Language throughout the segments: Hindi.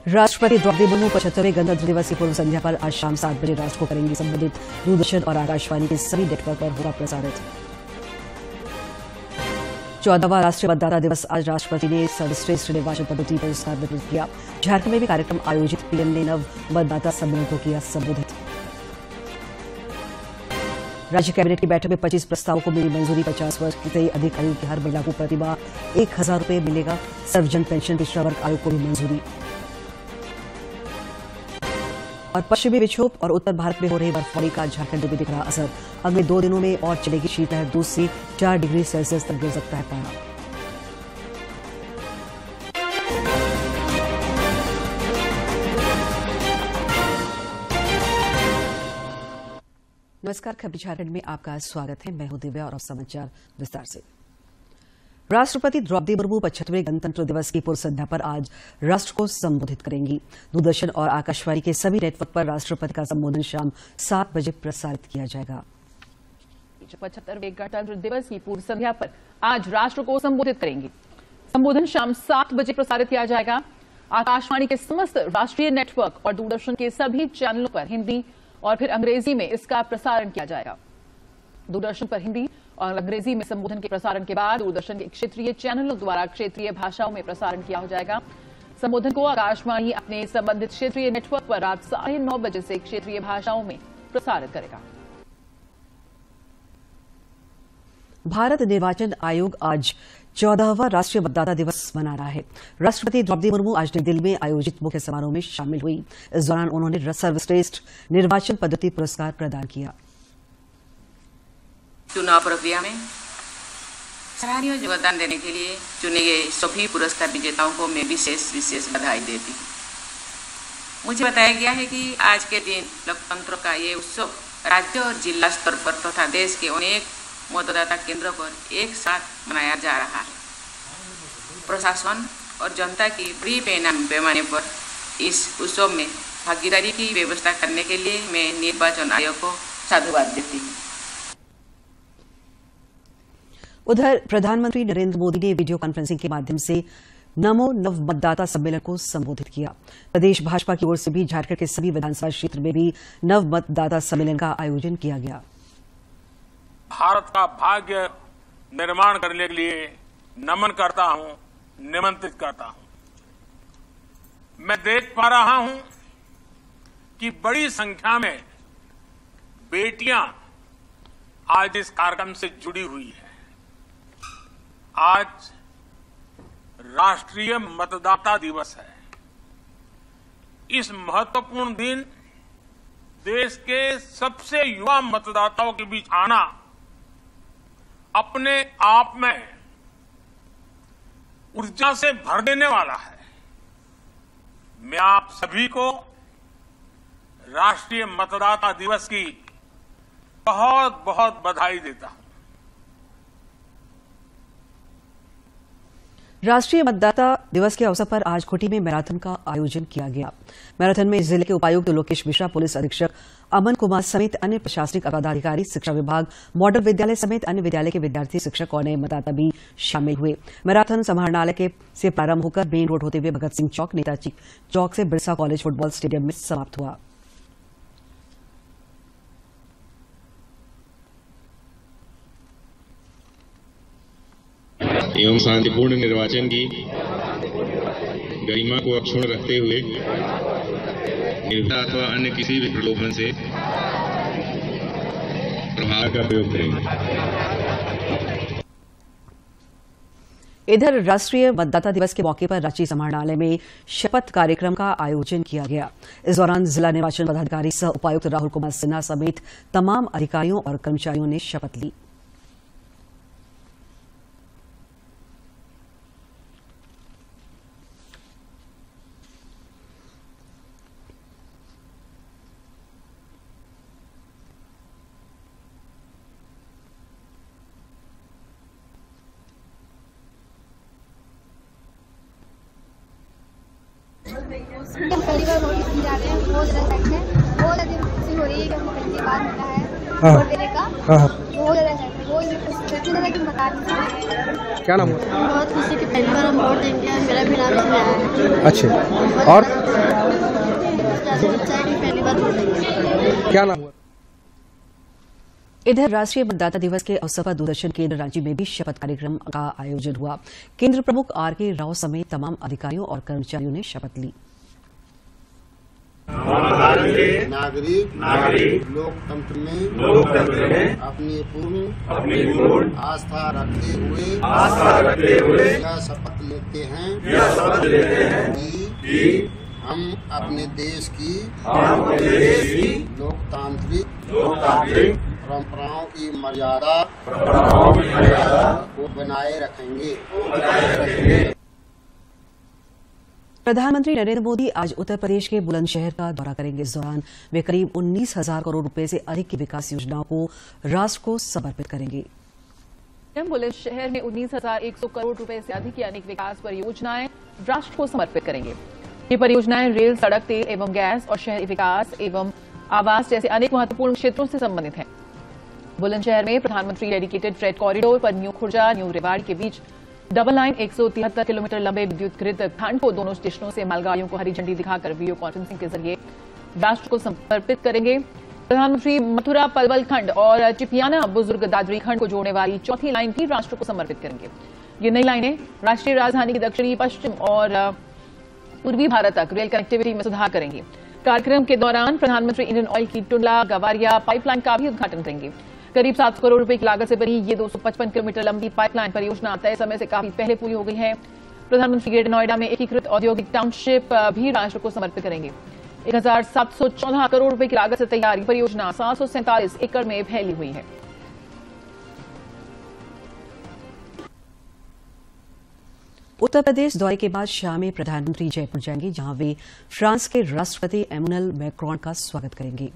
राष्ट्रपति द्रौपदी मुर्मू 75वें गणतंत्र दिवस की पूर्व संध्या पर आज शाम 7 बजे राष्ट्र को करेंगी संबोधित। दूरदर्शन और आकाशवाणी के सभी नेटवर्क पर होगा प्रसारित। 14वां राष्ट्रीय मतदाता दिवस आज राष्ट्रपति ने सर्वश्रेष्ठ निर्वाचन पद्धति पुरस्कार वितरित किया। झारखंड में भी कार्यक्रम आयोजित। पीएम ने नव मतदाता सम्मेलन को किया संबोधित। राज्य कैबिनेट की बैठक में 25 प्रस्तावों को मिली मंजूरी। 50 वर्ष से अधिक आयु की हर महिला को प्रतिमाह 1000 रुपये मिलेगा। सर्वजन पेंशन पिछड़ा वर्ग आयोग को भी मंजूरी। और पश्चिमी विक्षोभ और उत्तर भारत में हो रही बर्फबारी का झारखंड में भी दिख रहा असर। अगले 2 दिनों में और चलेगी शीतलहर। 2 से 4 डिग्री सेल्सियस तक गिर सकता है पारा। नमस्कार, खबर झारखंड में आपका स्वागत है। मैं हूं दिव्या और अब समाचार विस्तार से। राष्ट्रपति द्रौपदी मुर्मू 75वें गणतंत्र दिवस की पूर्व संध्या पर आज राष्ट्र को संबोधित करेंगी। दूरदर्शन और आकाशवाणी के सभी नेटवर्क पर राष्ट्रपति का संबोधन शाम 7 बजे प्रसारित किया जाएगा। 75वें गणतंत्र दिवस की पूर्व संध्या पर आज राष्ट्र को संबोधित करेंगी। संबोधन शाम 7 बजे प्रसारित किया जाएगा। आकाशवाणी के समस्त राष्ट्रीय नेटवर्क और दूरदर्शन के सभी चैनलों पर हिंदी और फिर अंग्रेजी में इसका प्रसारण किया जाएगा। दूरदर्शन पर हिंदी और अंग्रेजी में संबोधन के प्रसारण के बाद दूरदर्शन के क्षेत्रीय चैनलों द्वारा क्षेत्रीय भाषाओं में प्रसारण किया जाएगा। संबोधन को आकाशवाणी अपने संबंधित क्षेत्रीय नेटवर्क पर रात 9:30 बजे से क्षेत्रीय भाषाओं में प्रसारित करेगा। भारत निर्वाचन आयोग आज 14वां राष्ट्रीय मतदाता दिवस मना रहा है। राष्ट्रपति द्रौपदी मुर्मू आज नई दिल्ली में आयोजित मुख्य समारोह में शामिल हुई। इस दौरान उन्होंने सर्वश्रेष्ठ निर्वाचन पद्धति पुरस्कार प्रदान किया। चुनाव प्रक्रिया में सराहनीय योगदान देने के लिए चुने गए सभी पुरस्कार विजेताओं को मैं विशेष बधाई देती हूँ। मुझे बताया गया है कि आज के दिन लोकतंत्र का ये उत्सव राज्य और जिला स्तर पर तथा देश के अनेक मतदाता केंद्रों पर एक साथ मनाया जा रहा है। प्रशासन और जनता की बड़ी पैमाने पर इस उत्सव में भागीदारी की व्यवस्था करने के लिए मैं निर्वाचन आयोग को साधुवाद देती हूँ। उधर प्रधानमंत्री नरेंद्र मोदी ने वीडियो कॉन्फ्रेंसिंग के माध्यम से नमो नव मतदाता सम्मेलन को संबोधित किया। प्रदेश भाजपा की ओर से भी झारखंड के सभी विधानसभा क्षेत्र में भी नव मतदाता सम्मेलन का आयोजन किया गया। भारत का भाग्य निर्माण करने के लिए नमन करता हूं, निमंत्रित करता हूं। मैं देख पा रहा हूं कि बड़ी संख्या में बेटियां आज इस कार्यक्रम से जुड़ी हुई है। आज राष्ट्रीय मतदाता दिवस है। इस महत्वपूर्ण दिन देश के सबसे युवा मतदाताओं के बीच आना अपने आप में ऊर्जा से भर देने वाला है। मैं आप सभी को राष्ट्रीय मतदाता दिवस की बहुत बहुत बधाई देता हूं। राष्ट्रीय मतदाता दिवस के अवसर पर आज खूंटी में मैराथन का आयोजन किया गया। मैराथन में जिले के उपायुक्त लोकेश मिश्रा, पुलिस अधीक्षक अमन कुमार समेत अन्य प्रशासनिक पदाधिकारी, शिक्षा विभाग, मॉडल विद्यालय समेत अन्य विद्यालय के विद्यार्थी, शिक्षक और नए मतदाता भी शामिल हुए। मैराथन समाहरणालय से प्रारंभ होकर मेन रोड होते हुए भगत सिंह चौक, नेताजी चौक से बिरसा कॉलेज फुटबॉल स्टेडियम में समाप्त हुआ। एवं शांतिपूर्ण निर्वाचन की गरिमा को अक्षुण्ण रखते हुए निर्भया अथवा अन्य किसी भी प्रलोभन से प्रहार का प्रयोग करेंगे। इधर राष्ट्रीय मतदाता दिवस के मौके पर रांची समाहरणालय में शपथ कार्यक्रम का आयोजन किया गया। इस दौरान जिला निर्वाचन पदाधिकारी सह उपायुक्त राहुल कुमार सिन्हा समेत तमाम अधिकारियों और कर्मचारियों ने शपथ ली। हम पहली बार वोट देने जा रहे हैं। बहुत ज़्यादा एक्साइटेड है, बहुत ज़्यादा खुशी हो रही है कि हमको पहली बार मिला है वोट देने का। बहुत ज़्यादा एक्साइटेड, बहुत इतनी जगह तुम बता दीजिए। क्या नाम हुआ? बहुत खुशी की पहली बार हम वोट देंगे। मेरा भी नाम इसमें आया है। अच्छा, और अच्छा है कि पहली बार वोट देंगे। क्या नाम हुआ? इधर राष्ट्रीय मतदाता दिवस के अवसर पर दूरदर्शन केंद्र रांची में भी शपथ कार्यक्रम का आयोजन हुआ। केंद्र प्रमुख आर.के. राव समेत तमाम अधिकारियों और कर्मचारियों ने शपथ ली। नागरिक लोकतंत्र में अपनी पूर्ण आस्था रखते हुए यह शपथ लेते हैं कि हम अपने देश की लोकतांत्रिक परंपराओं की मर्यादा को बनाए रखेंगे। प्रधानमंत्री नरेंद्र मोदी आज उत्तर प्रदेश के बुलंदशहर का दौरा करेंगे। इस दौरान वे करीब 19,000 करोड़ रुपए से अधिक की विकास योजनाओं को राष्ट्र को समर्पित करेंगे। बुलंदशहर में 19,100 करोड़ रुपए से अधिक की अनेक विकास परियोजनाएं राष्ट्र को समर्पित करेंगे। ये परियोजनाएं रेल, सड़क, तेल एवं गैस और शहरी विकास एवं आवास जैसे अनेक महत्वपूर्ण क्षेत्रों से संबंधित हैं। बुलंदशहर में प्रधानमंत्री डेडिकेटेड फ्रेट कॉरिडोर पर न्यू खुर्जा न्यू रेवाड़ी के बीच डबल लाइन 173 किलोमीटर लंबे विद्युतीकृत खंड को दोनों स्टेशनों से मालगाड़ियों को हरी झंडी दिखाकर वीडियो कॉन्फ्रेंसिंग के जरिए राष्ट्र को समर्पित करेंगे। प्रधानमंत्री मथुरा पलवल खंड और चिपियाना बुजुर्ग दादरी खंड को जोड़ने वाली चौथी लाइन भी राष्ट्र को समर्पित करेंगे। ये नई लाइनें राष्ट्रीय राजधानी की दक्षिणी, पश्चिम और पूर्वी भारत तक रेल कनेक्टिविटी में सुधार करेंगी। कार्यक्रम के दौरान प्रधानमंत्री इंडियन ऑयल की टुंडला गवारिया पाइपलाइन का भी उद्घाटन करेंगे। करीब 700 करोड़ रुपए की लागत से बनी ये 255 किलोमीटर लंबी पाइपलाइन परियोजना तय समय से काफी पहले पूरी हो गई है। प्रधानमंत्री ग्रेटर नोएडा में एकीकृत औद्योगिक टाउनशिप भी राष्ट्र को समर्पित करेंगे। 1,714 करोड़ रुपए की लागत से तैयार परियोजना 747 एकड़ में फैली हुई है। उत्तर प्रदेश दौरे के बाद शाम में प्रधानमंत्री जयपुर जाएंगे, जहां वे फ्रांस के राष्ट्रपति एमुनुएल मैक्रोन का स्वागत करेंगे।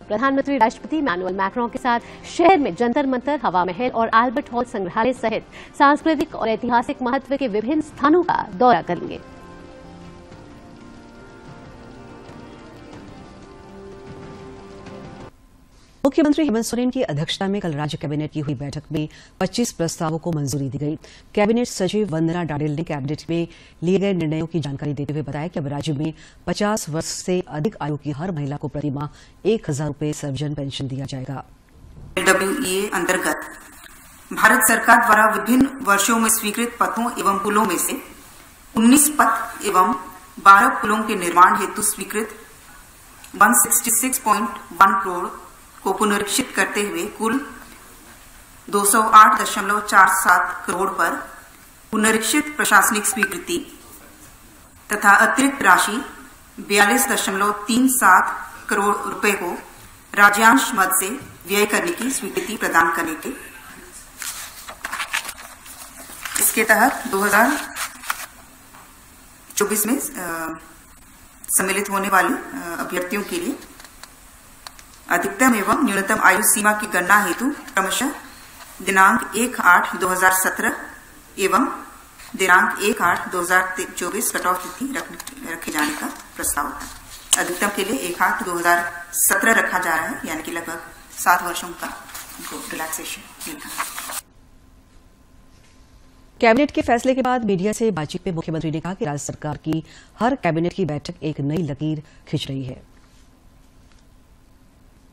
प्रधानमंत्री राष्ट्रपति इमैनुअल मैक्रोन के साथ शहर में जंतर मंतर, हवा महल और आल्बर्ट हॉल संग्रहालय सहित सांस्कृतिक और ऐतिहासिक महत्व के विभिन्न स्थानों का दौरा करेंगे। मुख्यमंत्री हेमंत सोरेन की अध्यक्षता में कल राज्य कैबिनेट की हुई बैठक में 25 प्रस्तावों को मंजूरी दी गई। कैबिनेट सचिव वंदना डाडेल ने कैबिनेट में लिए गए निर्णयों की जानकारी देते हुए बताया कि अब राज्य में 50 वर्ष से अधिक आयु की हर महिला को प्रतिमाह 1,000 रुपए सर्वजन पेंशन दिया जाएगा। LWEA अंतर्गत भारत सरकार द्वारा विभिन्न वर्षों में स्वीकृत पथों एवं पुलों में से 19 पथ एवं 12 पुलों के निर्माण हेतु स्वीकृत 166.1 करोड़ को पुनरीक्षित करते हुए कुल 208.47 करोड़ पर पुनरीक्षित प्रशासनिक स्वीकृति तथा अतिरिक्त राशि 42.37 करोड़ रुपए को राज्यांश मद से व्यय करने की स्वीकृति प्रदान करने के इसके तहत 2024 में सम्मिलित होने वाले अभ्यर्थियों के लिए अधिकतम एवं न्यूनतम आयु सीमा की गणना हेतु क्रमशः दिनांक 1/8/2017 एवं दिनांक 1/8/2024 कट ऑफ तिथि रखे जाने का प्रस्ताव है। अधिकतम के लिए 1/8/2017 रखा जा रहा है, यानी कि लगभग 7 वर्षों का रिलैक्सेशन मिलता है। कैबिनेट के फैसले के बाद मीडिया से बातचीत में मुख्यमंत्री ने कहा कि राज्य सरकार की हर कैबिनेट की बैठक एक नई लकीर खींच रही है।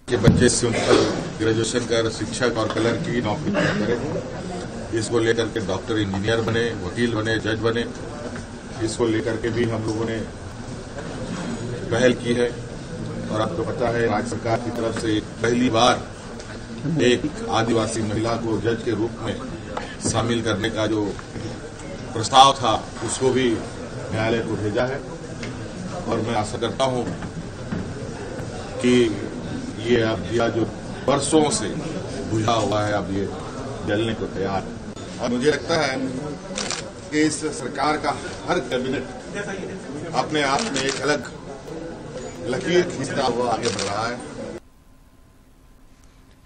के बच्चे से ग्रेजुएशन कर शिक्षक और कलर की नौकरी करें, इसको लेकर के डॉक्टर, इंजीनियर बने, वकील बने, जज बने, इसको लेकर के भी हम लोगों ने पहल की है। और आपको पता है राज्य सरकार की तरफ से पहली बार एक आदिवासी महिला को जज के रूप में शामिल करने का जो प्रस्ताव था उसको भी न्यायालय को भेजा है। और मैं आशा करता हूं कि ये अब यह जो वर्षों से बुझा हुआ है अब ये जलने को तैयार है। और मुझे लगता है कि इस सरकार का हर कैबिनेट अपने आप में एक अलग लकीर खींचता हुआ आगे बढ़ रहा है।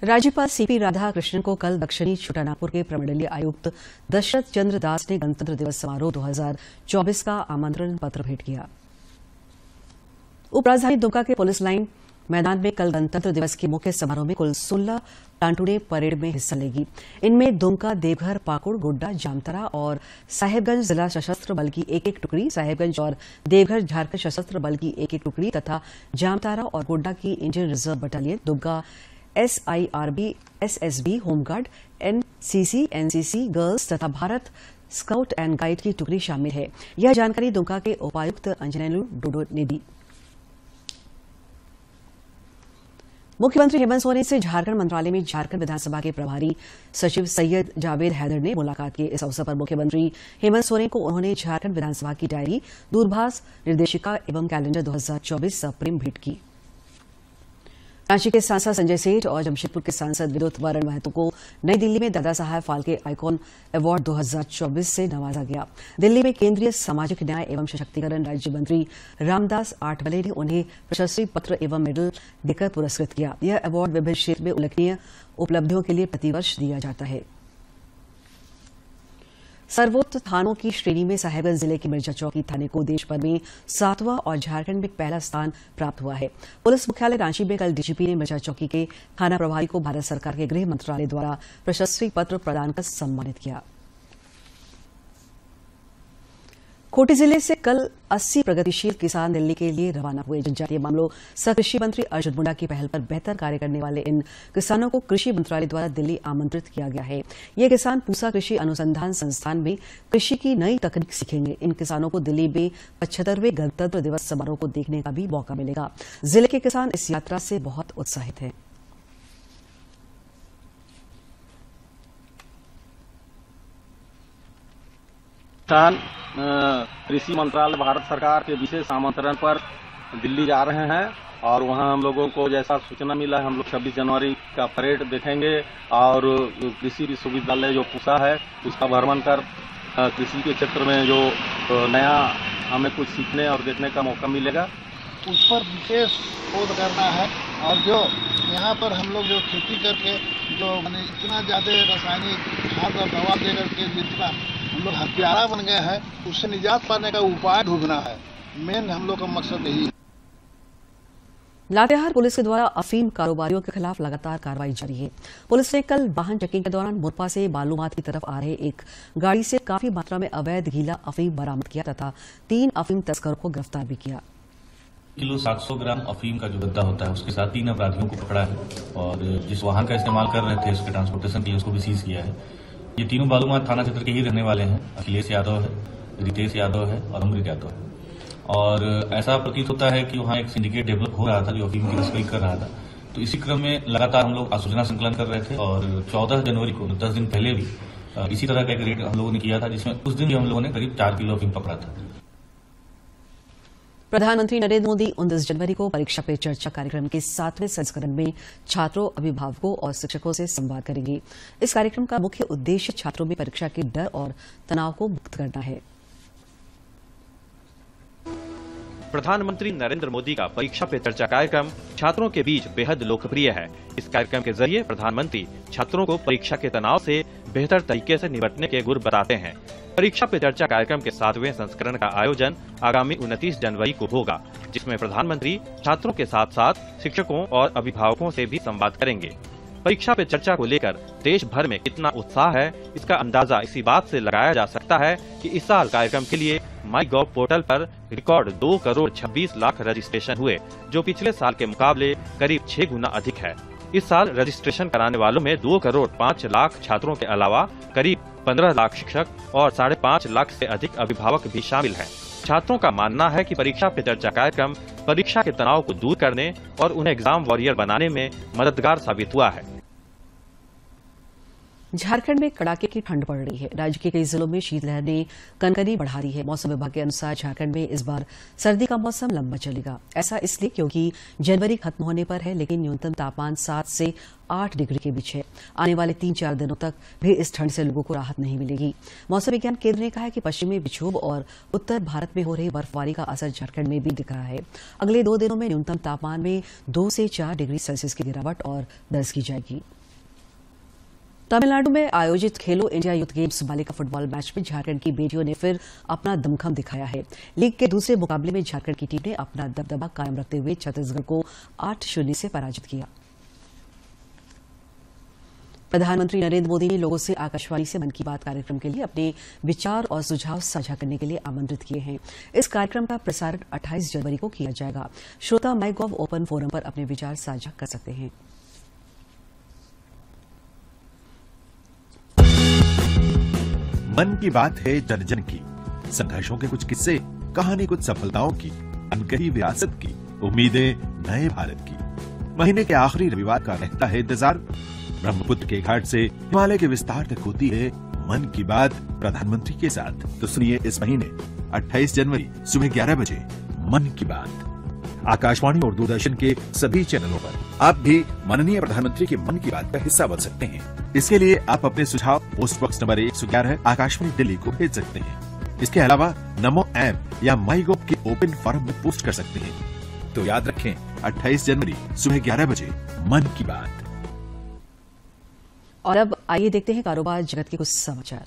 राज्यपाल सीपी राधाकृष्णन को कल दक्षिणी छोटानागपुर के प्रमंडलीय आयुक्त दशरथ चंद्र दास ने गणतंत्र दिवस समारोह 2024 का आमंत्रण पत्र भेंट किया। उपराजधानी दुमका के पुलिस लाइन मैदान में कल गणतंत्र दिवस के मुख्य समारोह में कुल 16 टांटुडे परेड में हिस्सा लेगी। इनमें दुमका, देवघर, पाकुड़, गोड्डा, जामताड़ा और साहेबगंज जिला सशस्त्र बल की एक टुकड़ी, साहेबगंज और देवघर झारखंड सशस्त्र बल की एक टुकड़ी तथा जामताड़ा और गोड्डा की Indian reserve battalion, Dumka SIRB, SSB, home guard, NCC, NCC girls तथा भारत स्काउट एंड गाइड की टुकड़ी शामिल है। यह जानकारी दुमका के उपायुक्त अंजनेलू डोडो ने दी। मुख्यमंत्री हेमंत सोरेन से झारखंड मंत्रालय में झारखंड विधानसभा के प्रभारी सचिव सैयद जावेद हैदर ने मुलाकात की। इस अवसर पर मुख्यमंत्री हेमंत सोरेन को उन्होंने झारखंड विधानसभा की डायरी, दूरभाष निर्देशिका एवं कैलेंडर 2024 सप्रेम भेंट की। रांची के सांसद संजय सेठ और जमशेदपुर के सांसद विद्युत वरण महतो को नई दिल्ली में दादा साहब फाल्के आइकॉन अवार्ड 2024 से नवाजा गया। दिल्ली में केंद्रीय सामाजिक न्याय एवं सशक्तिकरण राज्य मंत्री रामदास आठवले ने उन्हें प्रशस्ति पत्र एवं मेडल देकर पुरस्कृत किया। यह अवार्ड विभिन्न क्षेत्र में उल्लेखनीय उपलब्धियों के लिए प्रतिवर्ष दिया जाता है। सर्वोच्च थानों की श्रेणी में साहेबगंज जिले के मिर्जा चौकी थाने को देश भर में 7वां और झारखंड में पहला स्थान प्राप्त हुआ है। पुलिस मुख्यालय रांची में कल डीजीपी ने मिर्जा चौकी के थाना प्रभारी को भारत सरकार के गृह मंत्रालय द्वारा प्रशस्ति पत्र प्रदान कर सम्मानित किया। खूंटी जिले से कल 80 प्रगतिशील किसान दिल्ली के लिए रवाना हुए। जनजातीय मामलों सह कृषि मंत्री अर्जुन मुंडा की पहल पर बेहतर कार्य करने वाले इन किसानों को कृषि मंत्रालय द्वारा दिल्ली आमंत्रित किया गया है। ये किसान पूसा कृषि अनुसंधान संस्थान में कृषि की नई तकनीक सीखेंगे। इन किसानों को दिल्ली में 75वें गणतंत्र दिवस समारोह को देखने का भी मौका मिलेगा। जिले के किसान इस यात्रा से बहुत उत्साहित हैं। किसान कृषि मंत्रालय भारत सरकार के विशेष आमंत्रण पर दिल्ली जा रहे हैं और वहां हम लोगों को जैसा सूचना मिला है, हम लोग 26 जनवरी का परेड देखेंगे और कृषि विश्वविद्यालय जो पूसा है उसका भ्रमण कर कृषि के क्षेत्र में जो नया हमें कुछ सीखने और देखने का मौका मिलेगा, उस पर विशेष शोध करना है। और जो यहाँ पर हम लोग जो खेती करके जो इतना ज्यादा रासायनिक खाद और दवा दे करके जितना हम लोग हत्यारा बन गए हैं, उससे निजात पाने का उपाय ढूंढना है। मेन हम लोग का मकसद यही है। लातेहार पुलिस के द्वारा अफीम कारोबारियों के खिलाफ लगातार कार्रवाई जारी है। पुलिस ने कल वाहन चेकिंग के दौरान मुरपा से बालूमाथ की तरफ आ रहे एक गाड़ी से काफी मात्रा में अवैध गीला अफीम बरामद किया तथा 3 अफीम तस्करों को गिरफ्तार भी किया। किलो 700 ग्राम अफीम का जो गद्दा होता है उसके साथ 3 अपराधियों को पकड़ा है और जिस वाहन का इस्तेमाल कर रहे थे उसके ट्रांसपोर्टेशन के लिए उसको भी सीज किया है। ये तीनों बालूमाथ थाना क्षेत्र के ही रहने वाले हैं। अखिलेश यादव है, रितेश यादव है और अमृत यादव है। और ऐसा प्रतीत होता है कि वहाँ एक सिंडिकेट डेवलप हो रहा था जो अफीम की तस्करी कर रहा था। तो इसी क्रम में लगातार हम लोग सूचना संकलन कर रहे थे और 14 जनवरी को 10 दिन पहले भी इसी तरह का एक रेड हम लोगों ने किया था, जिसमें उस दिन भी हम लोगों ने करीब 4 किलो अफीम पकड़ा था। प्रधानमंत्री नरेंद्र मोदी 29 जनवरी को परीक्षा पे चर्चा कार्यक्रम के 7वें संस्करण में छात्रों, अभिभावकों और शिक्षकों से संवाद करेंगे। इस कार्यक्रम का मुख्य उद्देश्य छात्रों में परीक्षा के डर और तनाव को मुक्त करना है। प्रधानमंत्री नरेंद्र मोदी का परीक्षा पे चर्चा कार्यक्रम छात्रों के बीच बेहद लोकप्रिय है। इस कार्यक्रम के जरिए प्रधानमंत्री छात्रों को परीक्षा के तनाव से बेहतर तरीके से निपटने के गुर बताते हैं। परीक्षा पे चर्चा कार्यक्रम के 7वें संस्करण का आयोजन आगामी 29 जनवरी को होगा, जिसमें प्रधानमंत्री छात्रों के साथ साथ शिक्षकों और अभिभावकों से भी संवाद करेंगे। परीक्षा पे चर्चा को लेकर देश भर में कितना उत्साह है, इसका अंदाजा इसी बात से लगाया जा सकता है कि इस साल कार्यक्रम के लिए माईगॉव पोर्टल पर रिकॉर्ड 2 करोड़ 26 लाख रजिस्ट्रेशन हुए, जो पिछले साल के मुकाबले करीब 6 गुना अधिक है। इस साल रजिस्ट्रेशन कराने वालों में 2 करोड़ 5 लाख छात्रों के अलावा करीब 15 लाख शिक्षक और 5.5 लाख से अधिक अभिभावक भी शामिल हैं। छात्रों का मानना है कि परीक्षा पे चर्चा कार्यक्रम परीक्षा के तनाव को दूर करने और उन्हें एग्जाम वॉरियर बनाने में मददगार साबित हुआ है। झारखंड में कड़ाके की ठंड पड़ रही है। राज्य के कई जिलों में शीतलहर ने कनकनी बढ़ा दी है। मौसम विभाग के अनुसार झारखंड में इस बार सर्दी का मौसम लंबा चलेगा। ऐसा इसलिए क्योंकि जनवरी खत्म होने पर है, लेकिन न्यूनतम तापमान 7 से 8 डिग्री के बीच है। आने वाले 3-4 दिनों तक भी इस ठंड से लोगों को राहत नहीं मिलेगी। मौसम विज्ञान केंद्र ने कहा है कि पश्चिमी विक्षोभ और उत्तर भारत में हो रही बर्फबारी का असर झारखंड में भी दिख रहा है। अगले 2 दिनों में न्यूनतम तापमान में 2 से 4 डिग्री सेल्सियस की गिरावट और दर्ज की जाएगी। तमिलनाडु में आयोजित खेलो इंडिया यूथ गेम्स बालिका फुटबॉल मैच में झारखंड की बेटियों ने फिर अपना दमखम दिखाया है। लीग के दूसरे मुकाबले में झारखंड की टीम ने अपना दबदबा कायम रखते हुए छत्तीसगढ़ को 8-0 से पराजित किया। प्रधानमंत्री नरेंद्र मोदी ने लोगों से आकाशवाणी से मन की बात कार्यक्रम के लिए अपने विचार और सुझाव साझा करने के लिए आमंत्रित किए हैं। इस कार्यक्रम का प्रसारण 28 जनवरी को किया जाएगा। श्रोता माईगॉव ओपन फोरम पर अपने विचार साझा कर सकते हैं। मन की बात है जन जन की, संघर्षों के कुछ किस्से, कहानी कुछ सफलताओं की, अनकही विरासत की, उम्मीदें नए भारत की। महीने के आखिरी रविवार का रहता है इंतजार। ब्रह्मपुत्र के घाट से हिमालय के विस्तार तक होती है मन की बात प्रधानमंत्री के साथ। तो सुनिए इस महीने 28 जनवरी सुबह 11 बजे मन की बात आकाशवाणी और दूरदर्शन के सभी चैनलों पर। आप भी माननीय प्रधानमंत्री के मन की बात का हिस्सा बन सकते हैं। इसके लिए आप अपने सुझाव post box number 111 Akashvani Delhi को भेज सकते हैं। इसके अलावा नमो ऐप या माईगॉव के ओपन फोरम में पोस्ट कर सकते हैं। तो याद रखें 28 जनवरी सुबह 11 बजे मन की बात। और अब आइए देखते हैं कारोबार जगत के कुछ समाचार।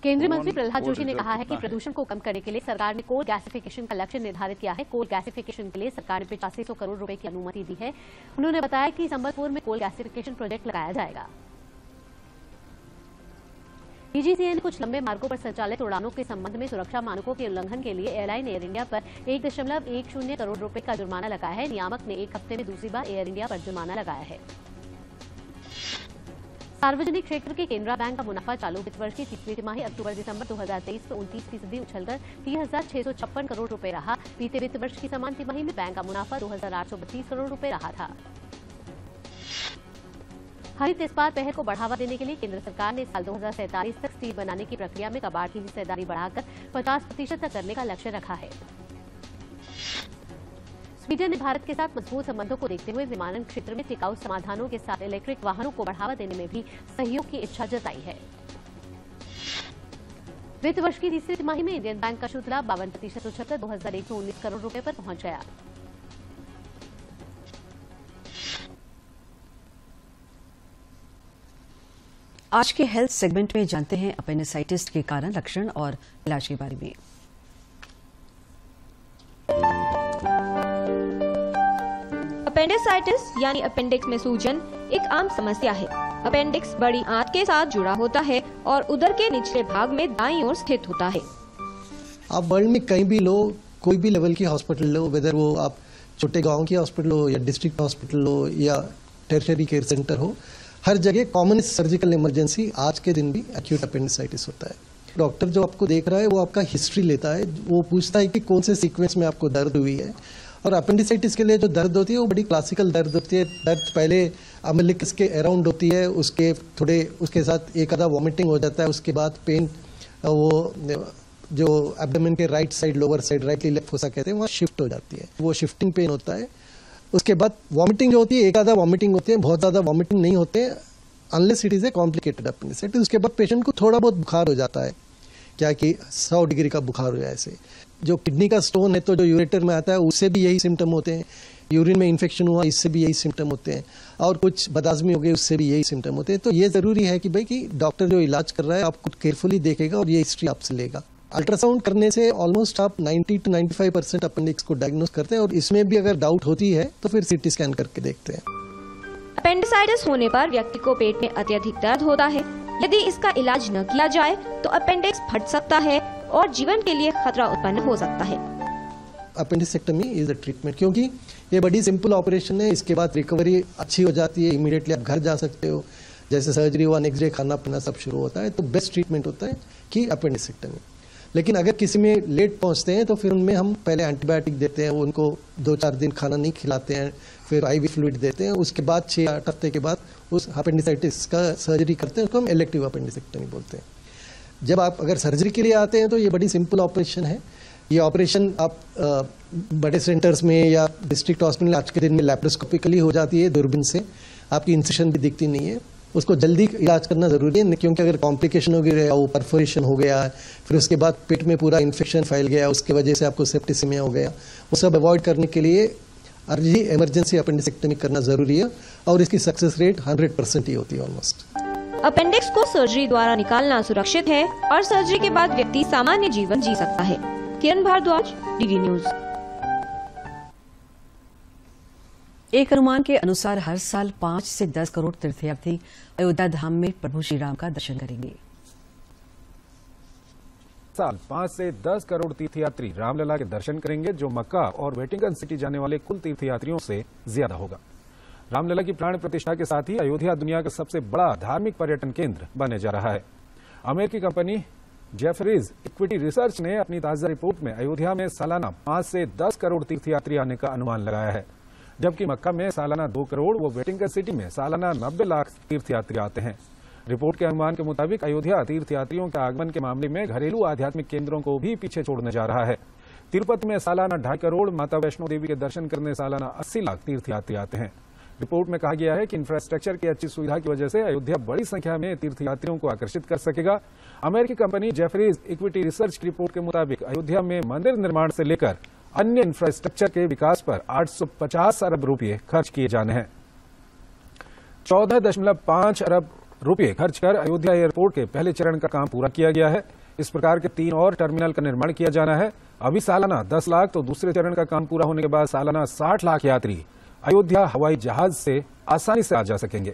केंद्रीय मंत्री प्रहलाद जोशी ने कहा है कि प्रदूषण को कम करने के लिए सरकार ने कोल गैसिफिकेशन का लक्ष्य निर्धारित किया है। कोल गैसिफिकेशन के लिए सरकार ने 8500 करोड़ रुपए की अनुमति दी है। उन्होंने बताया कि संबलपुर में कोल गैसिफिकेशन प्रोजेक्ट लगाया जाएगा। डीजीसीए ने कुछ लंबे मार्गों पर संचालित उड़ानों के संबंध में सुरक्षा मानकों के उल्लंघन के लिए एयरलाइन एयर इंडिया पर 1.10 करोड़ रुपए का जुर्माना लगाया है। नियामक ने एक हफ्ते में दूसरी बार एयर इंडिया पर जुर्माना लगाया है। सार्वजनिक क्षेत्र के केनरा बैंक का मुनाफा चालू वित्त वर्ष की तीसरी तिमाही अक्टूबर-दिसंबर 2023 में 29% उछलकर 30,656 करोड़ रुपए रहा। बीते वित्त वर्ष की समान तिमाही में बैंक का मुनाफा 2,832 करोड़ रुपए रहा था। हरित इस्पात पहल को बढ़ावा देने के लिए केंद्र सरकार ने साल 2047 तक स्टील बनाने की प्रक्रिया में कबाड़ की हिस्सेदारी बढ़ाकर 50% तक करने का लक्ष्य रखा है। स्वीडन ने भारत के साथ मजबूत संबंधों को देखते हुए विमानन क्षेत्र में टिकाऊ समाधानों के साथ इलेक्ट्रिक वाहनों को बढ़ावा देने में भी सहयोग की इच्छा जताई है। वित्त वर्ष की तीसरी तिमाही में इंडियन बैंक का शुद्ध लाभ 52% उछलकर 2,119 करोड़ रुपए पर पहुंच गया। आज के हेल्थ सेगमेंट में जानते हैं अपेंडिसाइटिस के कारण, लक्षण और इलाज के बारे में। अपेंडिसाइटिस यानी अपेंडिक्स में सूजन एक आम समस्या है। अपेंडिक्स बड़ी आंत के साथ जुड़ा होता है और उदर के निचले भाग में दाईं ओर स्थित होता है। आप वर्ल्ड में कहीं भी लो, कोई भी लेवल की हॉस्पिटल लो, वेदर वो आप छोटे गांव की हॉस्पिटल हो या डिस्ट्रिक्ट हॉस्पिटल हो या टेरिटरी केयर सेंटर हो, हर जगह कॉमन सर्जिकल इमरजेंसी आज के दिन भी एक्यूट अपेंडिसाइटिस होता है। डॉक्टर जो आपको देख रहा है वो आपका हिस्ट्री लेता है, वो पूछता है कि कौन से सीक्वेंस में आपको दर्द हुई है। और अपेंडिसाइटिस के लिए जो दर्द होती है वो बड़ी क्लासिकल दर्द होती है। दर्द पहले अम्बिलिकस के अराउंड होती है, उसके साथ एक आधा वॉमिटिंग हो जाता है, उसके बाद पेन वो जो एब्डोमेन के right side, lower side, right left fossa कहते हैं, वहाँ शिफ्ट हो जाती है, वो शिफ्टिंग पेन होता है। उसके बाद वॉमिटिंग जो होती है, एक आधा वॉमिटिंग होती है, बहुत ज़्यादा वॉमिटिंग नहीं होते unless it is a complicated appendicitis. उसके बाद पेशेंट को थोड़ा बहुत बुखार हो जाता है, क्या कि 100 डिग्री का बुखार हो जाए। ऐसे जो किडनी का स्टोन है तो जो यूरेटर में आता है उससे भी यही सिम्टम होते हैं। यूरिन में इन्फेक्शन हुआ इससे भी यही सिम्टम होते हैं, और कुछ बदहजमी हो गई उससे भी यही सिम्टम होते हैं। तो ये ज़रूरी है कि भाई कि डॉक्टर जो इलाज कर रहा है आपको केयरफुली देखेगा और ये हिस्ट्री आपसे लेगा। अल्ट्रासाउंड करने से ऑलमोस्ट आप 90 to 95% अपेंडिक्स को डायग्नोस करते हैं, और इसमें भी अगर डाउट होती है तो फिर सीटी स्कैन करके देखते हैं। अपेंडिसाइटिस होने पर व्यक्ति को पेट में अत्यधिक दर्द होता है। यदि इसका इलाज न किया जाए तो अपेंडिक्स फट सकता है और जीवन के लिए खतरा उत्पन्न हो सकता है। अपेंडिसेक्टमी इज अ ट्रीटमेंट, क्योंकि ये बड़ी सिंपल ऑपरेशन है। इसके बाद रिकवरी अच्छी हो जाती है, इमीडिएटली आप घर जा सकते हो, जैसे सर्जरी हुआ नेक्स्ट डे खाना पीना सब शुरू होता है। तो बेस्ट ट्रीटमेंट होता है कि अपेंडिसेक्टमी। लेकिन अगर किसी में लेट पहुंचते हैं तो फिर उनमें हम पहले एंटीबायोटिक देते हैं, उनको 2-4 दिन खाना नहीं खिलाते हैं, फिर आईवी फ्लूइड देते हैं। उसके बाद 6-8 हफ्ते के बाद उस अपेंडिसाइटिस का सर्जरी करते हैं, उसको हम इलेक्टिव अपेंडिसेक्टमी बोलते हैं। जब आप अगर सर्जरी के लिए आते हैं तो ये बड़ी सिंपल ऑपरेशन है। ये ऑपरेशन आप बड़े सेंटर्स में या डिस्ट्रिक्ट हॉस्पिटल आज के दिन में लैप्रोस्कोपिकली हो जाती है, दूरबीन से, आपकी इंसिशन भी दिखती नहीं है। उसको जल्दी इलाज करना ज़रूरी है, क्योंकि अगर कॉम्प्लिकेशन हो गया, वो परफोरेशन हो गया, फिर उसके बाद पेट में पूरा इन्फेक्शन फैल गया, उसकी वजह से आपको सेप्टिसिमिया हो गया, वो सब अवॉइड करने के लिए अर्ली इमरजेंसी अपेंडिसेक्टमी करना जरूरी है और इसकी सक्सेस रेट 100% ही होती है ऑलमोस्ट। अपेंडिक्स को सर्जरी द्वारा निकालना सुरक्षित है और सर्जरी के बाद व्यक्ति सामान्य जीवन जी सकता है। किरण भारद्वाज, डीडी न्यूज। एक अनुमान के अनुसार हर साल 5 से 10 करोड़ तीर्थयात्री अयोध्या धाम में प्रभु श्री राम का दर्शन करेंगे। साल 5 से 10 करोड़ तीर्थयात्री रामलला के दर्शन करेंगे, जो मक्का और वेटिकन सिटी जाने वाले कुल तीर्थयात्रियों से ज्यादा होगा। रामलला की प्राण प्रतिष्ठा के साथ ही अयोध्या दुनिया का सबसे बड़ा धार्मिक पर्यटन केंद्र बनने जा रहा है। अमेरिकी कंपनी जेफरीज इक्विटी रिसर्च ने अपनी ताजा रिपोर्ट में अयोध्या में सालाना 5 से 10 करोड़ तीर्थयात्री आने का अनुमान लगाया है, जबकि मक्का में सालाना 2 करोड़ व वेटिकन सिटी में सालाना 90 लाख तीर्थयात्री आते हैं। रिपोर्ट के अनुमान के मुताबिक अयोध्या तीर्थयात्रियों के आगमन के मामले में घरेलू आध्यात्मिक केंद्रों को भी पीछे छोड़ने जा रहा है। तिरुपति में सालाना 2.5 करोड़, माता वैष्णो देवी के दर्शन करने सालाना 80 लाख तीर्थयात्री आते हैं। रिपोर्ट में कहा गया है कि इंफ्रास्ट्रक्चर की अच्छी सुविधा की वजह से अयोध्या बड़ी संख्या में तीर्थयात्रियों को आकर्षित कर सकेगा। अमेरिकी कंपनी जेफरीज इक्विटी रिसर्च की रिपोर्ट के मुताबिक अयोध्या में मंदिर निर्माण से लेकर अन्य इंफ्रास्ट्रक्चर के विकास पर 850 अरब रुपये खर्च किए जाने हैं। 14.5 अरब रुपये खर्च कर अयोध्या एयरपोर्ट के पहले चरण का काम पूरा किया गया है। इस प्रकार के 3 और टर्मिनल का निर्माण किया जाना है। अभी सालाना 10 लाख तो दूसरे चरण का काम पूरा होने के बाद सालाना 60 लाख यात्री अयोध्या हवाई जहाज से आसानी से आ जा सकेंगे।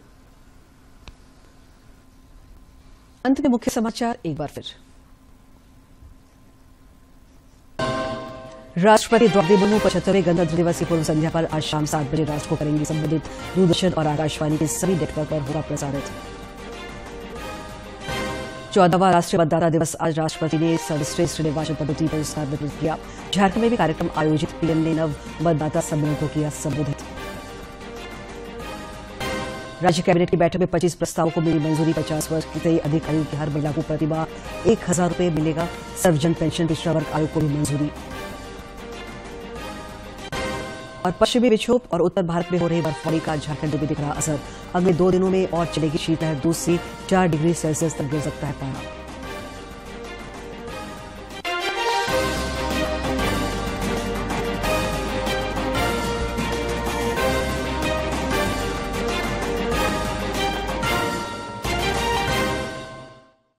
अंत में मुख्य समाचार एक बार फिर। राष्ट्रपति द्रौपदी मुर्मू 75वें गणतंत्र दिवस की पूर्व संध्या पर आज शाम 7 बजे राष्ट्र को करेंगी संबोधित। दूरदर्शन और आकाशवाणी के सभी नेटवर्क पर होगा प्रसारित। 14वां राष्ट्रीय मतदाता दिवस आज राष्ट्रपति ने सर्वश्रेष्ठ निर्वाचन पद्धति पुरस्कार वितरित किया। झारखंड में भी कार्यक्रम आयोजित, पीएम ने नव मतदाता सम्मेलन को किया संबोधित। राज्य कैबिनेट की बैठक में 25 प्रस्तावों को मिली मंजूरी। 50 वर्ष से अधिक आयु की हर महिला को प्रतिमाह 1000 रुपये मिलेगा। सर्वजन पेंशन पिछड़ा वर्ग आयोग को भी मंजूरी। और पश्चिमी विक्षोभ और उत्तर भारत में हो रही बर्फबारी का झारखंड में भी दिख रहा असर। अगले 2 दिनों में और चलेगी शीतलहर। 2 से 4 डिग्री सेल्सियस तक गिर सकता है पारा।